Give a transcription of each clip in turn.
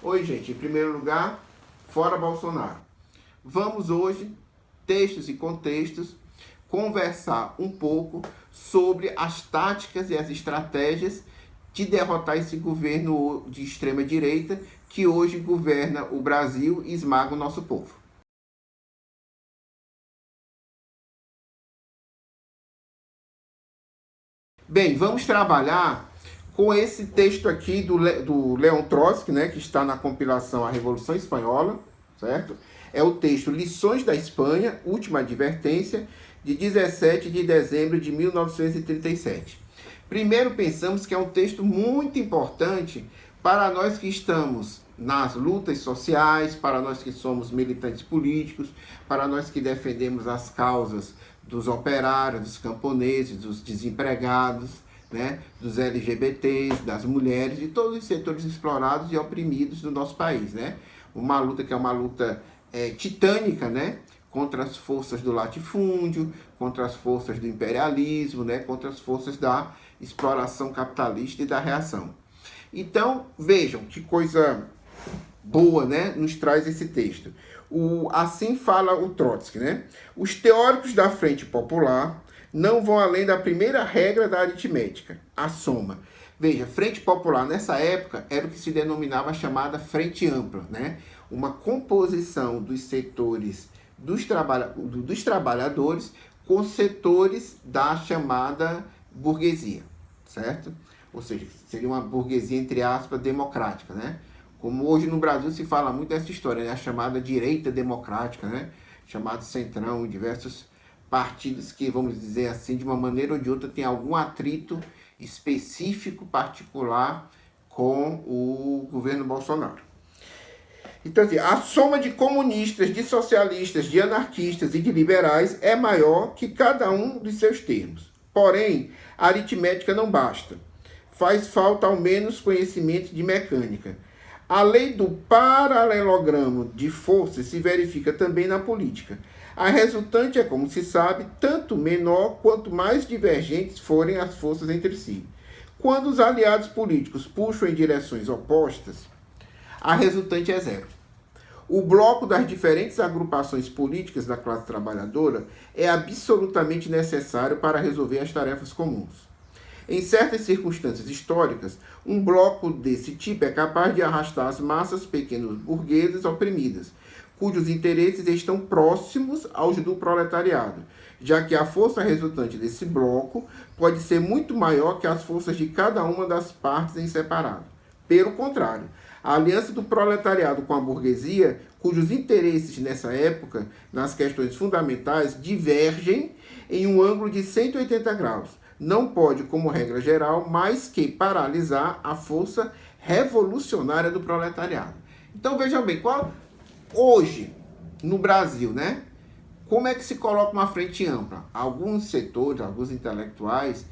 Oi, gente. Em primeiro lugar, fora Bolsonaro. Vamos hoje, textos e contextos, conversar um pouco sobre as táticas e as estratégias de derrotar esse governo de extrema-direita que hoje governa o Brasil e esmaga o nosso povo. Bem, vamos trabalhar com esse texto aqui do Leon Trotsky, né, que está na compilação A Revolução Espanhola, certo? É o texto Lições da Espanha, Última Advertência, de 17 de dezembro de 1937. Primeiro, pensamos que é um texto muito importante para nós que estamos nas lutas sociais, para nós que somos militantes políticos, para nós que defendemos as causas dos operários, dos camponeses, dos desempregados, né, dos LGBTs, das mulheres, de todos os setores explorados e oprimidos do nosso país, né? Uma luta que é uma luta titânica, né? Contra as forças do latifúndio, contra as forças do imperialismo, né? Contra as forças da exploração capitalista e da reação. Então, vejam que coisa boa, né? Nos traz esse texto. Assim fala o Trotsky, né? Os teóricos da Frente Popular não vão além da primeira regra da aritmética, a soma. Veja, Frente Popular nessa época era o que se denominava a chamada Frente Ampla, né? Uma composição dos setores dos trabalhadores com setores da chamada burguesia, certo? Ou seja, seria uma burguesia, entre aspas, democrática, né? Como hoje no Brasil se fala muito dessa história, né? A chamada direita democrática, né? Chamado Centrão, diversos partidos que, vamos dizer assim, de uma maneira ou de outra, tem algum atrito específico, particular, com o governo Bolsonaro. Então, assim, a soma de comunistas, de socialistas, de anarquistas e de liberais é maior que cada um de seus termos. Porém, a aritmética não basta. Faz falta ao menos conhecimento de mecânica. A lei do paralelogramo de forças se verifica também na política. A resultante é, como se sabe, tanto menor quanto mais divergentes forem as forças entre si. Quando os aliados políticos puxam em direções opostas, a resultante é zero. O bloco das diferentes agrupações políticas da classe trabalhadora é absolutamente necessário para resolver as tarefas comuns. Em certas circunstâncias históricas, um bloco desse tipo é capaz de arrastar as massas pequenos burgueses oprimidas, cujos interesses estão próximos aos do proletariado, já que a força resultante desse bloco pode ser muito maior que as forças de cada uma das partes em separado. Pelo contrário, a aliança do proletariado com a burguesia, cujos interesses nessa época, nas questões fundamentais, divergem em um ângulo de 180 graus, não pode, como regra geral, mais que paralisar a força revolucionária do proletariado. Então vejam bem, hoje, no Brasil, né? Como é que se coloca uma frente ampla? Alguns setores, alguns intelectuais,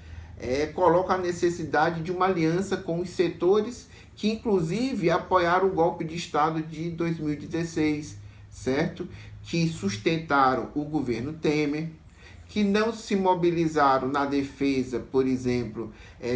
colocam a necessidade de uma aliança com os setores que, inclusive, apoiaram o golpe de Estado de 2016, certo? Que sustentaram o governo Temer, que não se mobilizaram na defesa, por exemplo,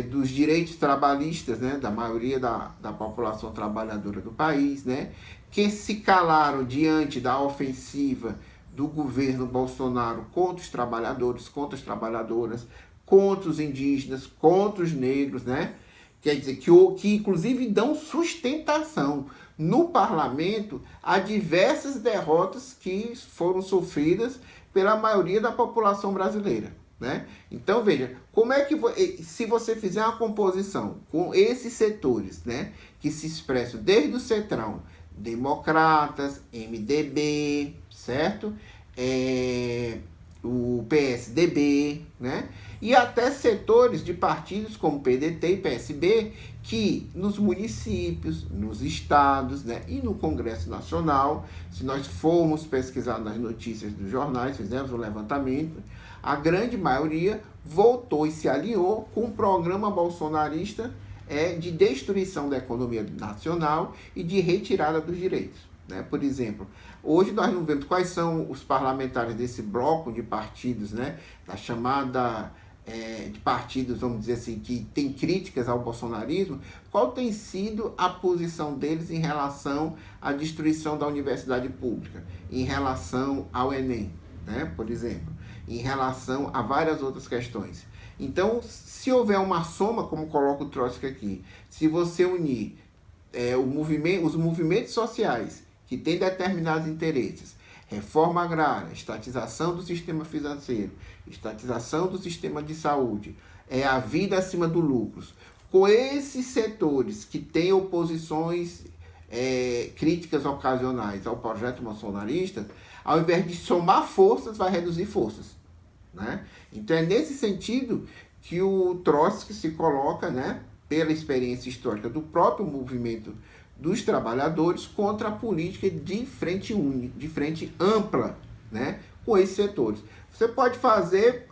dos direitos trabalhistas, né, da maioria da população trabalhadora do país, né, que se calaram diante da ofensiva do governo Bolsonaro contra os trabalhadores, contra as trabalhadoras, contra os indígenas, contra os negros, né? Quer dizer, que inclusive dão sustentação no parlamento a diversas derrotas que foram sofridas pela maioria da população brasileira, né? Então, veja, como é que se você fizer uma composição com esses setores, né, que se expressam desde o Centrão, democratas, MDB, certo? O PSDB, né? E até setores de partidos como PDT e PSB, que nos municípios, nos estados, né, e no Congresso Nacional, se nós formos pesquisar nas notícias dos jornais, fizemos um levantamento, a grande maioria votou e se alinhou com o programa bolsonarista de destruição da economia nacional e de retirada dos direitos. Né? Por exemplo, hoje nós não vemos quais são os parlamentares desse bloco de partidos, né, da chamada de partidos, vamos dizer assim, que tem críticas ao bolsonarismo, qual tem sido a posição deles em relação à destruição da universidade pública, em relação ao Enem, né, por exemplo, em relação a várias outras questões. Então, se houver uma soma, como coloca o Trotsky aqui, se você unir os movimentos sociais que têm determinados interesses, reforma agrária, estatização do sistema financeiro, estatização do sistema de saúde, a vida acima do lucros, com esses setores que têm oposições críticas ocasionais ao projeto bolsonarista, ao invés de somar forças, vai reduzir forças. Né? Então é nesse sentido que o Trotsky se coloca, né, pela experiência histórica do próprio movimento dos trabalhadores, contra a política de frente única, de frente ampla, né, com esses setores. Você pode fazer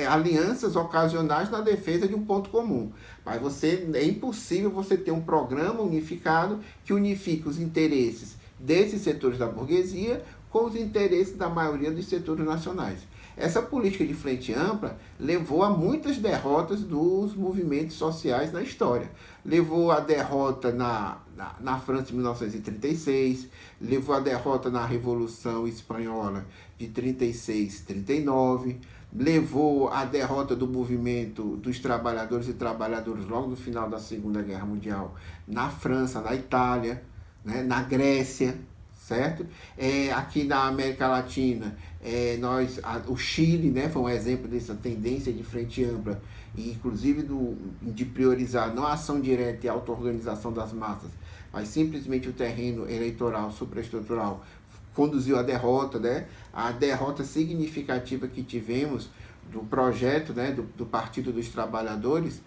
alianças ocasionais na defesa de um ponto comum, mas é impossível você ter um programa unificado que unifique os interesses desses setores da burguesia com os interesses da maioria dos setores nacionais. Essa política de frente ampla levou a muitas derrotas dos movimentos sociais na história. Levou a derrota na França de 1936, levou a derrota na Revolução Espanhola de 36, 39, levou a derrota do movimento dos trabalhadores e trabalhadoras logo no final da Segunda Guerra Mundial na França, na Itália, né, na Grécia, certo? Aqui na América Latina, o Chile, né, foi um exemplo dessa tendência de frente ampla, e inclusive de priorizar não a ação direta e a auto-organização das massas, mas simplesmente o terreno eleitoral supraestrutural, conduziu à derrota, né? A derrota significativa que tivemos do projeto, né, do Partido dos Trabalhadores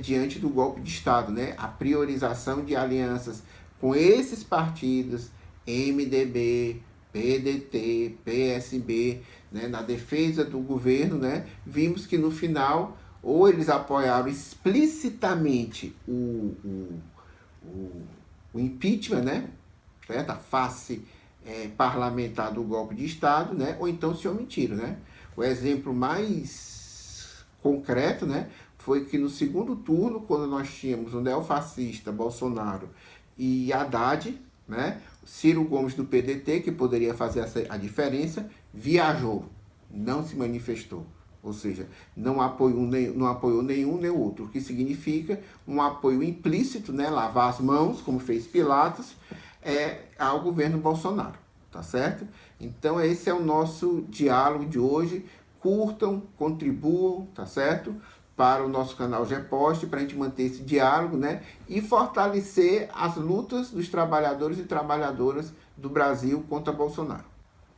diante do golpe de Estado, né? A priorização de alianças com esses partidos, MDB, PDT, PSB, né, na defesa do governo, né, vimos que no final, ou eles apoiaram explicitamente o impeachment, né, certo? A face parlamentar do golpe de Estado, né, ou então se omitiram. Né? O exemplo mais concreto, né, foi que no segundo turno, quando nós tínhamos o neofascista Bolsonaro e Haddad, né, Ciro Gomes do PDT, que poderia fazer a diferença, viajou, não se manifestou. Ou seja, não apoiou nenhum nem outro, o que significa um apoio implícito, né, lavar as mãos, como fez Pilatos, ao governo Bolsonaro, tá certo? Então esse é o nosso diálogo de hoje. Curtam, contribuam, tá certo? Para o nosso canal GEPOST, para a gente manter esse diálogo, né? E fortalecer as lutas dos trabalhadores e trabalhadoras do Brasil contra Bolsonaro.